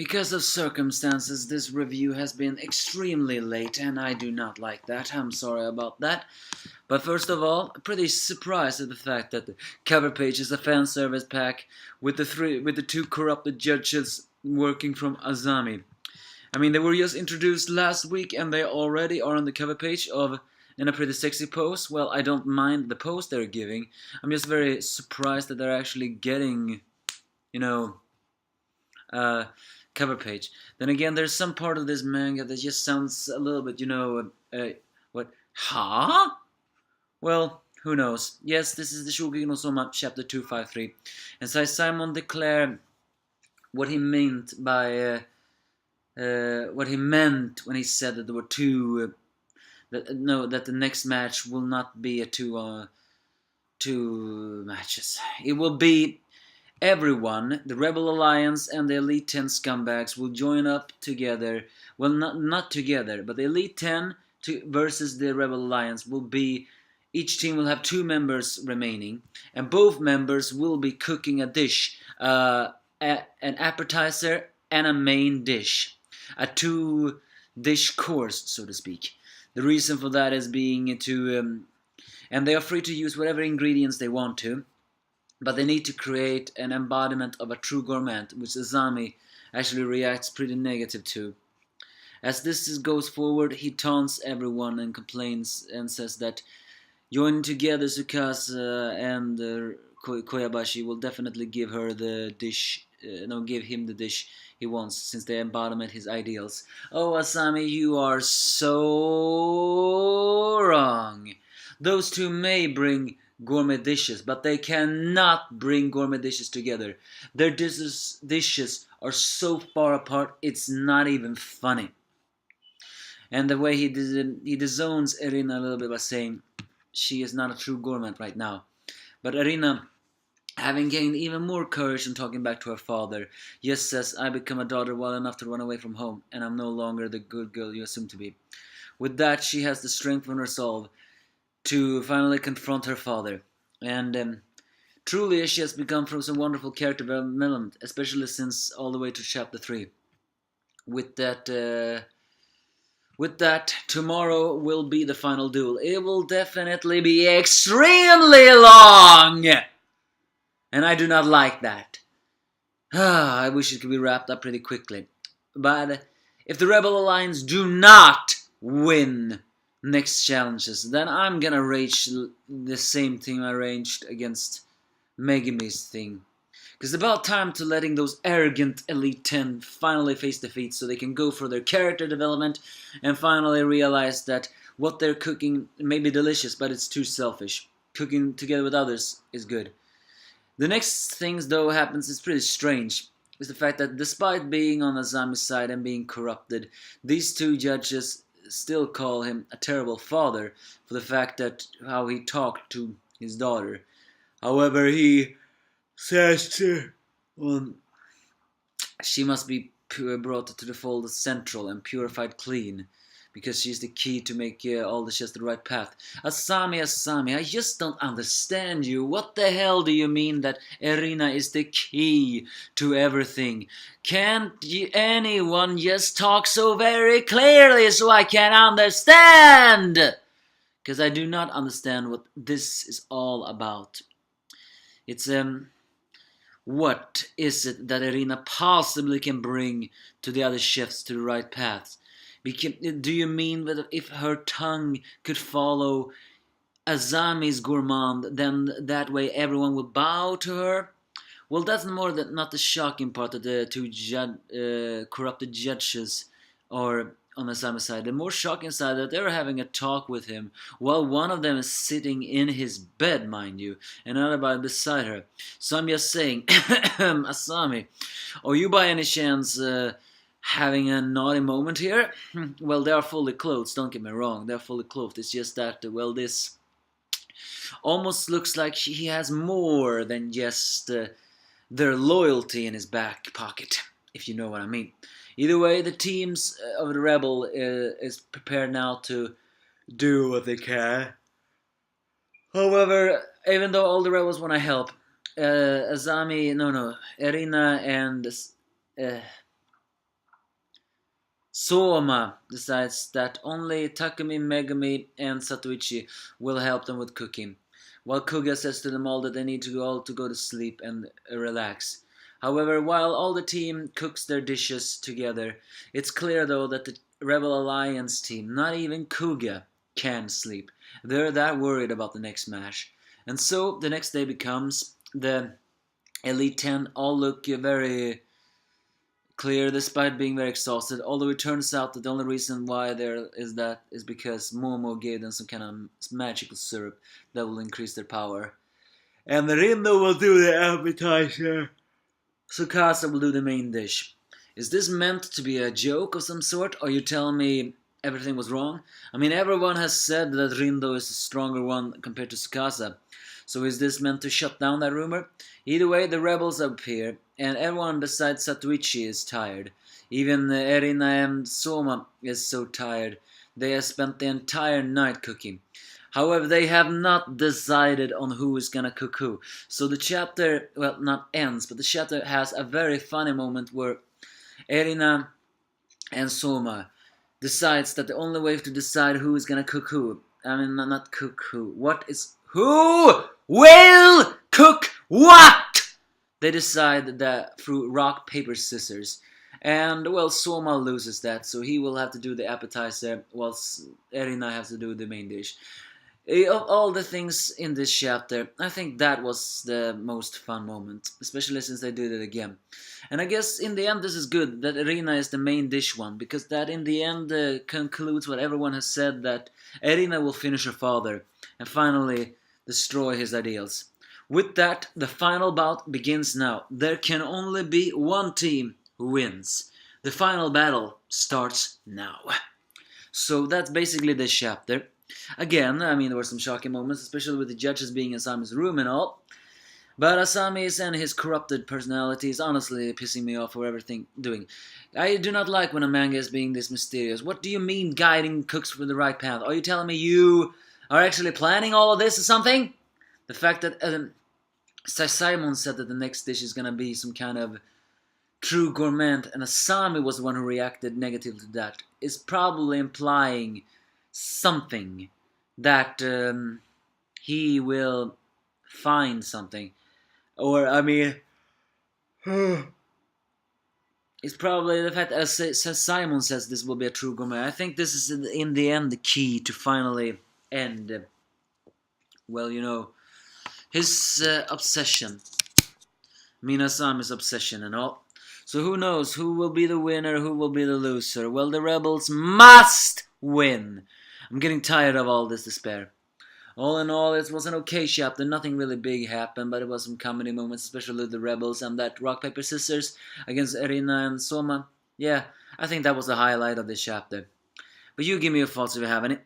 Because of circumstances, this review has been extremely late, and I do not like that. I'm sorry about that. But first of all, pretty surprised at the fact that the cover page is a fan service pack with the two corrupted judges working from Azami. I mean, they were just introduced last week, and they already are on the cover page in a pretty sexy pose. Well, I don't mind the pose they're giving. I'm just very surprised that they're actually getting, you know, cover page. Then again, there's some part of this manga that just sounds a little bit, what? Huh? Well, who knows? Yes, this is the Shokugeki no Soma, chapter 253. And so Simon declared what he meant by what he meant when he said that there were two. That the next match will not be a two matches. It will be everyone, the Rebel Alliance and the Elite 10 scumbags will join up together. Well, not together, but the Elite 10 versus the Rebel Alliance will be. Each team will have 2 members remaining, and both members will be cooking a dish, an appetizer and a main dish, a 2-dish course, so to speak. The reason for that is being and they are free to use whatever ingredients they want to, but they need to create an embodiment of a true gourmet, which Azami actually reacts pretty negative to. As this goes forward, he taunts everyone and complains and says that joining together Tsukasa and Koyabashi will definitely give her the dish, give him the dish he wants, since they embody his ideals. Oh, Asami, you are so wrong. Those two may bring gourmet dishes, but they cannot bring gourmet dishes together. Their dishes are so far apart, it's not even funny. And the way he disowns Erina a little bit by saying she is not a true gourmet right now. But Erina, having gained even more courage and talking back to her father, just says, I become a daughter well enough to run away from home, and I'm no longer the good girl you assume to be. With that, she has the strength and resolve to finally confront her father. And truly, she has become from some wonderful character development, especially since all the way to chapter 3. With that, tomorrow will be the final duel. It will definitely be extremely long! And I do not like that. I wish it could be wrapped up pretty quickly. But if the Rebel Alliance do not win next challenges, then I'm gonna rage the same thing I raged against Megami's thing. Because it's about time to letting those arrogant Elite 10 finally face defeat so they can go for their character development and finally realize that what they're cooking may be delicious, but it's too selfish. Cooking together with others is good. The next things, though, happens is pretty strange. Is the fact that despite being on Azami's side and being corrupted, these two judges still call him a terrible father for the fact that how he talked to his daughter. However, he says she must be brought to the fold central and purified clean, because she's the key to make all the just the right path. Asami, I just don't understand you. What the hell do you mean that Erina is the key to everything? Can't anyone just talk so very clearly so I can understand? Because I do not understand what this is all about. It's what is it that Erina possibly can bring to the other chefs to the right paths? Do you mean that if her tongue could follow Azami's gourmand, then that way everyone will bow to her? Well, that's not the shocking part that the two corrupted judges are on Azami's side. The more shocking side that they're having a talk with him while one of them is sitting in his bed, mind you, and another beside her. So I'm just saying, Asami, are you by any chance having a naughty moment here? Well, they are fully clothed, don't get me wrong, they're fully clothed. It's just that, well, this almost looks like he has more than just their loyalty in his back pocket, if you know what I mean. Either way, the teams of the Rebel is prepared now to do what they can. However, even though all the Rebels want to help, Erina and Soma decides that only Takumi, Megumi, and Satoichi will help them with cooking, while Kuga says to them all that they need to all to go to sleep and relax. However, while all the team cooks their dishes together, it's clear though that the Rebel Alliance team, not even Kuga, can sleep. They're that worried about the next match. And so the next day becomes the Elite 10 all look very clear despite being very exhausted, although it turns out that the only reason why there is that is because Momo gave them some kind of magical syrup that will increase their power. And Rindo will do the appetizer. Tsukasa will do the main dish. Is this meant to be a joke of some sort, or you tell me everything was wrong? I mean, everyone has said that Rindo is the stronger one compared to Tsukasa. So is this meant to shut down that rumor? Either way, the rebels appear, and everyone besides Satoichi is tired. Even Erina and Soma is so tired. They have spent the entire night cooking. However, they have not decided on who is gonna cook who. So the chapter, well, not ends, but the chapter has a very funny moment where Erina and Soma decides that the only way to decide who is gonna cook who, I mean, not cook who, who will cook what? They decide that through rock, paper, scissors. And, well, Soma loses that, so he will have to do the appetizer, whilst Erina has to do the main dish. Of all the things in this chapter, I think that was the most fun moment, especially since they did it again. And I guess in the end this is good that Erina is the main dish one, because that in the end concludes what everyone has said, that Erina will finish her father and finally destroy his ideals. With that, the final bout begins now. There can only be one team who wins. The final battle starts now. So that's basically this chapter. Again, I mean, there were some shocking moments, especially with the judges being in Asami's room and all. But Asami's and his corrupted personality is honestly pissing me off for everything doing. I do not like when a manga is being this mysterious. What do you mean guiding cooks for the right path? Are you telling me you are actually planning all of this or something? The fact that Simon said that the next dish is gonna be some kind of true gourmet, and Asami was the one who reacted negatively to that, is probably implying something that he will find something, or I mean, it's probably the fact that as Simon says this will be a true gourmet. I think this is in the end the key to finally end, well, you know, his obsession, Minasami's obsession and all. So who knows who will be the winner, who will be the loser? Well, the rebels must win. I'm getting tired of all this despair. All in all, it was an okay chapter. Nothing really big happened, but it was some comedy moments, especially with the rebels and that rock, paper, scissors against Erina and Soma. Yeah, I think that was the highlight of this chapter. But you give me your thoughts if you have any.